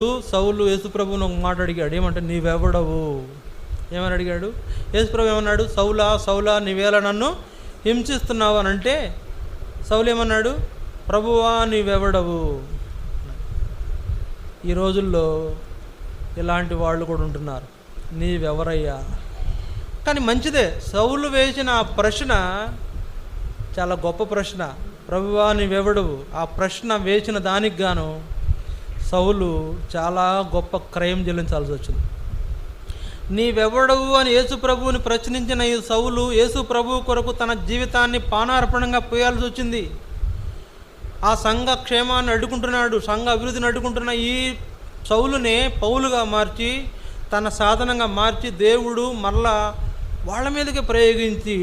సౌలు యేసుప్రభుని ఒక మాట అడిగాడు. ఏమంటే నీవెవడవు ఏమని అడిగాడు? యేసుప్రభు ఏమన్నాడు? సౌలా సౌలా నీవేళ నన్ను హింసిస్తున్నావు అని అంటే సౌలు ఏమన్నాడు? ప్రభువా నీవెవడవు. ఈ రోజుల్లో ఇలాంటి వాళ్ళు కూడా ఉంటున్నారు, నీవెవరయ్యా. కానీ మంచిదే, సౌలు వేసిన ఆ ప్రశ్న చాలా గొప్ప ప్రశ్న. ప్రభువా నీవెవడవు, ఆ ప్రశ్న వేసిన దానికి గాను సౌలు చాలా గొప్ప క్రయం చెల్లించాల్సి వచ్చింది. నీవెవడవు అని యేసు ప్రభువుని ప్రశ్నించిన ఈ సౌలు యేసు ప్రభువు కొరకు తన జీవితాన్ని పానార్పణంగా పోయాల్సి వచ్చింది. ఆ సంఘ క్షేమాన్ని అడ్డుకుంటున్నాడు, సంఘ అభివృద్ధిని అడ్డుకుంటున్న ఈ సౌలునే పౌలుగా మార్చి తన సాధనంగా మార్చి దేవుడు మరలా వాళ్ళ మీదకి ప్రయోగించి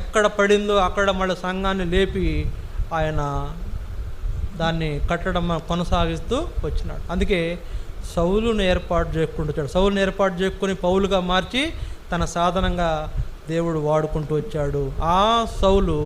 ఎక్కడ పడిందో అక్కడ మళ్ళీ సంఘాన్ని లేపి ఆయన దాన్ని కట్టడం కొనసాగిస్తూ వచ్చినాడు. అందుకే సౌలును ఏర్పాటు చేసుకుంటూ వచ్చాడు. సౌలును ఏర్పాటు చేసుకుని పౌలుగా మార్చి తన సాధనంగా దేవుడు వాడుకుంటూ వచ్చాడు. ఆ సౌలు